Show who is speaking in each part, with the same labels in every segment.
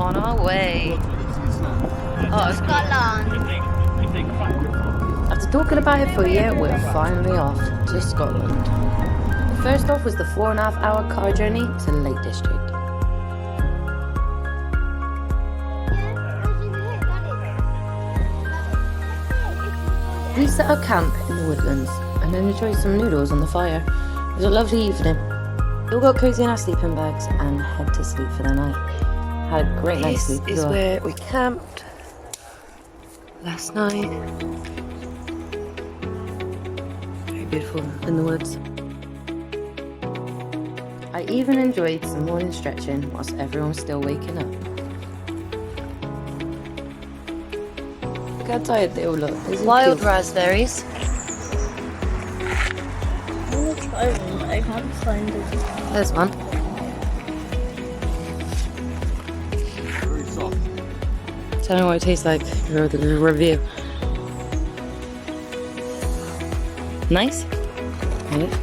Speaker 1: on our way. Oh,
Speaker 2: Scotland.
Speaker 1: after talking about it for a year, we're finally off to Scotland. First off was the 4.5-hour car journey to the Lake District. We set up camp in the woodlands and then enjoyed some noodles on the fire. It was a lovely evening. We all got cozy in our sleeping bags and head to sleep for the night. Had a great night's sleep. This is where we camped last night. Very beautiful in the woods. I even enjoyed some morning stretching whilst everyone was still waking up. Look how tired they all look. Wild raspberries.
Speaker 2: I want to try one, but I can't find it.
Speaker 1: There's one.
Speaker 3: Very soft.
Speaker 1: Tell me what it tastes like. The review. Nice? Right.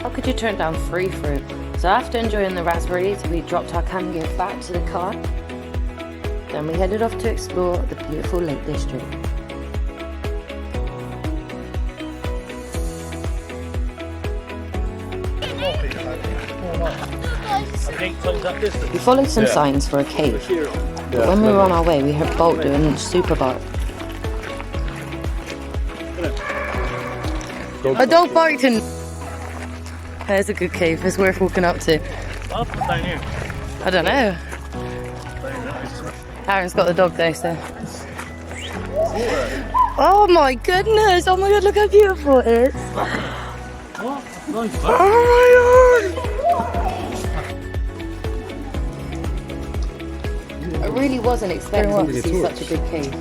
Speaker 1: How could you turn down free fruit? So after enjoying the raspberries, we dropped our camp gear back to the car. Then we headed off to explore the beautiful Lake District. We followed some signs for a cave, but when we were on our way, we heard Bolt doing a super bark. A dog barking! There's a good cave, it's worth walking up to. I don't know. Aaron's got the dog though, so. Oh my goodness! Oh my god, look how beautiful it is! Oh my god! I really wasn't expecting to see such a big cave.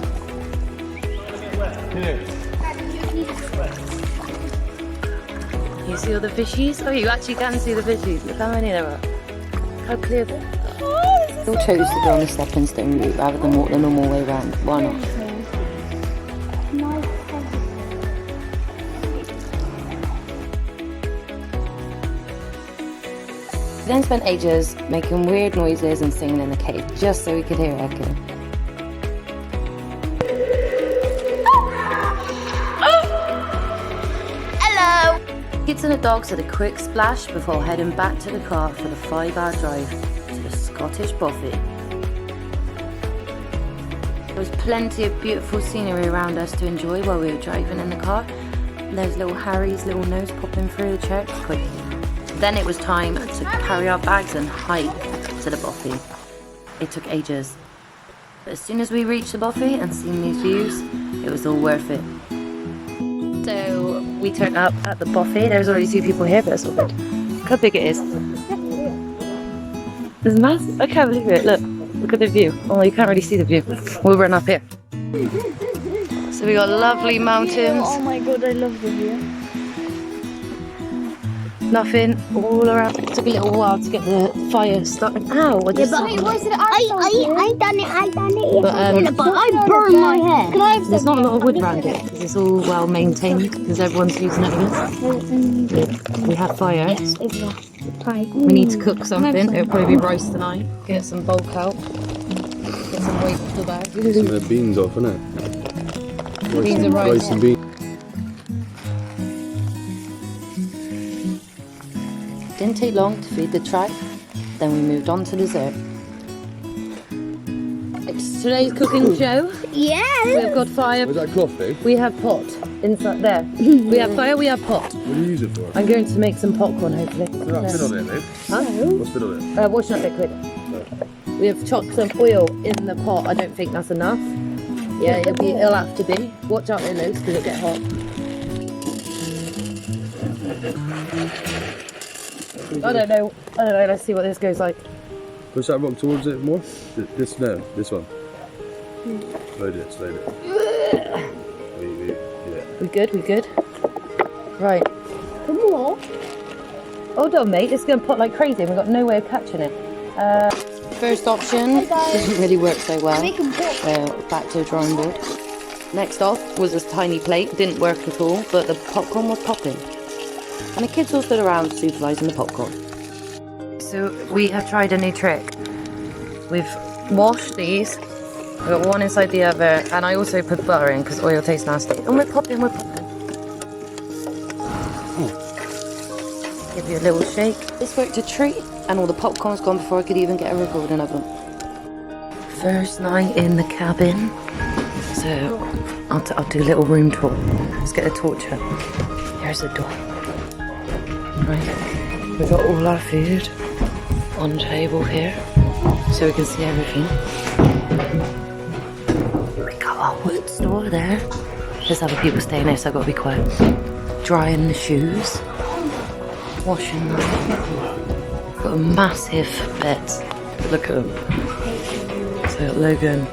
Speaker 1: You see all the fishies? Oh, you actually can see the fishies. Look how many there are. How clear they are. We all chose to go on the stepping stone route rather than walk the normal way round. Why not? We then spent ages making weird noises and singing in the cave just so we could hear echo.
Speaker 2: Hello.
Speaker 1: Kids and the dogs had a quick splash before heading back to the car for the 5-hour drive to the Scottish Bothy. There was plenty of beautiful scenery around us to enjoy while we were driving in the car. There's little Harry's little nose popping through the church. Then it was time to carry our bags and hike to the Bothy. It took ages. But as soon as we reached the Bothy and seen these views, it was all worth it. So we turned up at the Bothy. There's already 2 people here, but it's all good. Look how big it is. It's massive. I can't believe it. Look at the view. Oh, you can't really see the view. We'll run up here. So we got lovely mountains.
Speaker 2: Oh my god, I love the view.
Speaker 1: Nothing all around. It took a little while to get the fire started. Ow! I just
Speaker 2: I done it.
Speaker 1: But
Speaker 2: But I burned my hair. Can I have
Speaker 1: there's not a lot of wood around it because it's all well maintained because everyone's using it again. We have fire.
Speaker 2: Yes, exactly.
Speaker 1: We need to cook something. It'll probably be rice tonight. Get some bulk out. Get some weight to the bag.
Speaker 3: Some of the beans off, innit?
Speaker 1: Beans and rice.
Speaker 3: Rice and beans.
Speaker 1: Didn't take long to feed the tribe. Then we moved on to dessert. It's today's cooking show.
Speaker 2: Yes.
Speaker 1: We've got fire.
Speaker 3: Where's that cloth, Dave?
Speaker 1: We have pot inside there. We have fire. We have pot.
Speaker 3: What do you use it for?
Speaker 1: I'm going to make some popcorn hopefully.
Speaker 3: What's been on it, Dave?
Speaker 1: Huh?
Speaker 3: What's been on it?
Speaker 1: Washing up liquid. We have chopped some oil in the pot. I don't think that's enough. Yeah, it'll have to be. Watch out, it loose because it'll get hot. I don't know. Let's see what this goes like.
Speaker 3: Push that rock towards it more. This one. Load it. Yeah.
Speaker 1: We good? Right.
Speaker 2: More?
Speaker 1: Hold on, mate. It's going to pot like crazy and we've got no way of catching it. First option didn't really work so well. Back to the drawing board. Next off was this tiny plate. Didn't work at all, but the popcorn was popping. And the kids all stood around supervising the popcorn. So we have tried a new trick. We've wash these. I got one inside the other, and I also put butter in because oil tastes nasty. And we're popping. Give you a little shake. This worked a treat, and all the popcorn's gone before I could even get a recording of them. First night in the cabin, so I'll do a little room tour. Let's get a torch up. Here's the door. Right, we've got all our food on the table here, so we can see everything. We got our wood store there. There's other people staying there, so I've got to be quiet. Drying the shoes, washing them. Got a massive bed. Look at them. So Logan,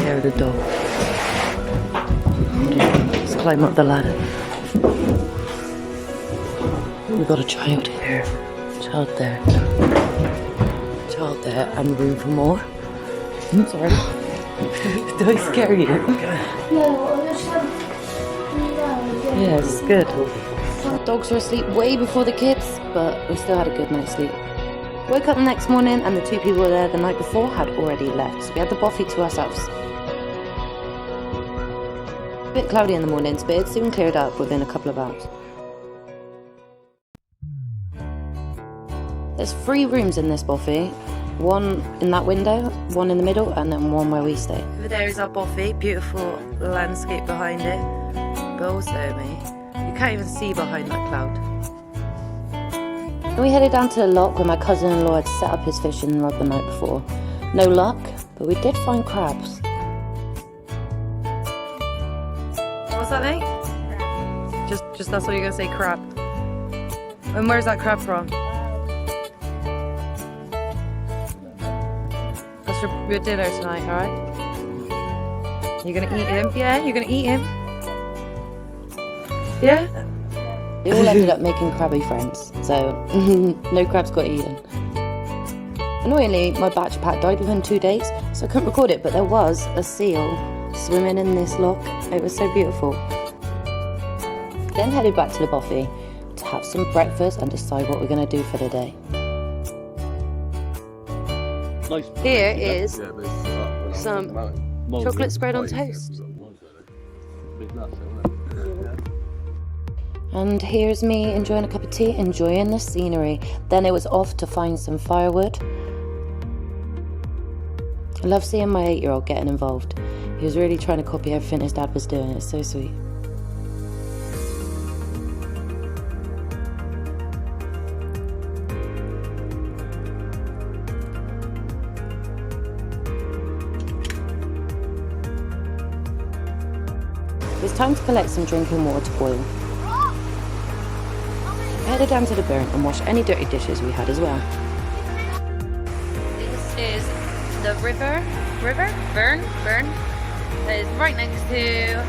Speaker 1: here are the dog. Let's climb up the ladder. We've got a child here, child there, and room for more. I'm sorry. Did I scare you? Yeah, it's good. Dogs were asleep way before the kids, but we still had a good night's sleep. Woke up the next morning and the two people were there the night before had already left, so we had the boffy to ourselves. A bit cloudy in the mornings, but it soon cleared up within a couple of hours. There's 3 rooms in this boffy. One in that window, one in the middle, and then one where we stay. Over there is our boffy, beautiful landscape behind it, but also you can't even see behind that cloud. And we headed down to the lock where my cousin-in-law had set up his fishing rod the night before. No luck, but we did find crabs. What's that, mate? Just that's what you're gonna say, crab. And where's that crab from? That's your dinner tonight, alright? You're gonna eat him? Yeah, you're gonna eat him? Yeah? They all ended up making crabby friends, so no crabs got eaten. Annoyingly, my batch pack died within 2 days, so I couldn't record it, but there was a seal swimming in this lock. It was so beautiful. Then headed back to the boffy to have some breakfast and decide what we're going to do for the day.
Speaker 3: Nice.
Speaker 1: Here is some chocolate spread on toast. And here's me enjoying a cup of tea, enjoying the scenery. Then it was off to find some firewood. I love seeing my 8-year-old getting involved. He was really trying to copy everything his dad was doing. It's so sweet. It's time to collect some drinking water to boil. I headed down to the burn and washed any dirty dishes we had as well. This is the burn, that is right next to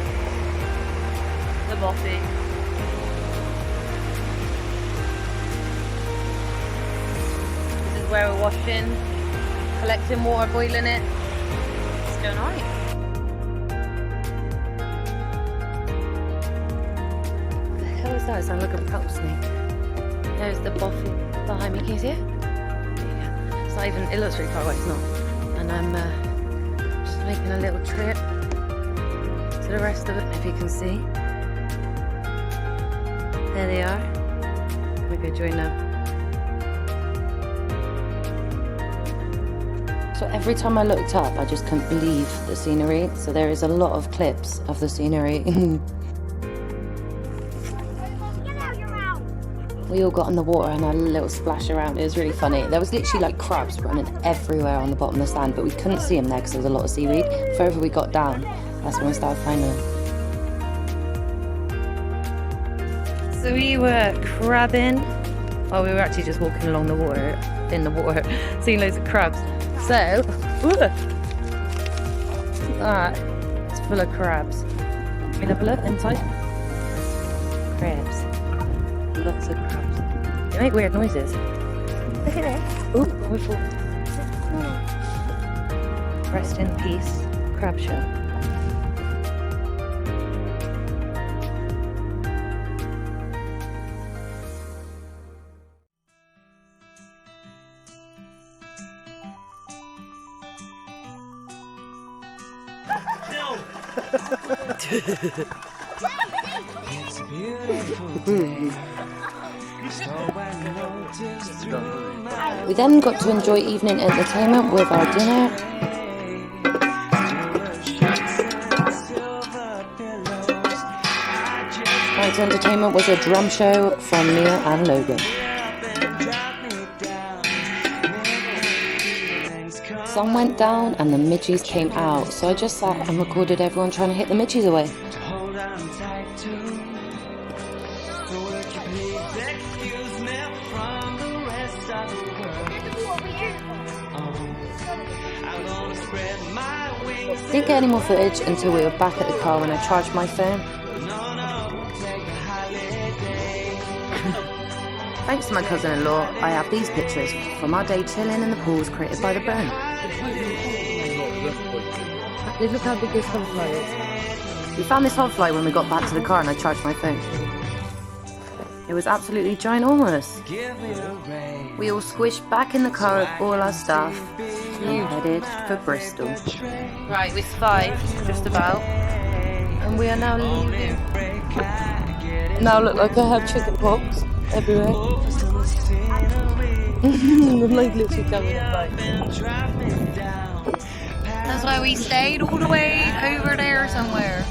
Speaker 1: the boffy. This is where we're washing, collecting water, boiling it. It's going alright. What the hell is that? It sounds like a rattlesnake. There's the boffy behind me. Can you see it? It's not even, it looks really far away, it's not. And I'm just making a little trip to the rest of it, if you can see. There they are. Maybe join them. So every time I looked up, I just couldn't believe the scenery. So there is a lot of clips of the scenery. We all got in the water and had a little splash around. It was really funny. There was literally like crabs running everywhere on the bottom of the sand, but we couldn't see them there because there was a lot of seaweed. The further we got down, that's when we started finding them. So we were crabbing. Oh, we were actually just walking along the water, in the water, seeing loads of crabs. So, that is full of crabs. Can you have a look inside? Crabs. Lots of crabs. They make weird noises. Look at it. Ooh, whistle. Rest in peace, crab shell. We then got to enjoy evening entertainment with our dinner. Night's entertainment was a drum show from Mia and Logan. Sun went down and the midges came out, so I just sat and recorded everyone trying to hit the midges away. Didn't get any more footage until we were back at the car when I charged my phone. Thanks to my cousin-in-law, I have these pictures from our day chilling in the pools created by the burn.
Speaker 2: Look how big this hoverfly is.
Speaker 1: We found this hoverfly when we got back to the car and I charged my phone. It was absolutely ginormous. We all squished back in the car with all our stuff and headed for Bristol. Right, we survived, just about. And we are now leaving. Now look like I have chicken pox everywhere. I'm like literally coming back. That's why we stayed all the way over there somewhere.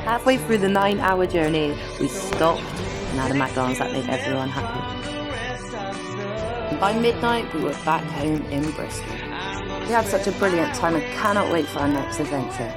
Speaker 1: Halfway through the 9-hour journey, we stopped and had a McDonald's that made everyone happy. And by midnight, we were back home in Bristol. We had such a brilliant time and cannot wait for our next adventure.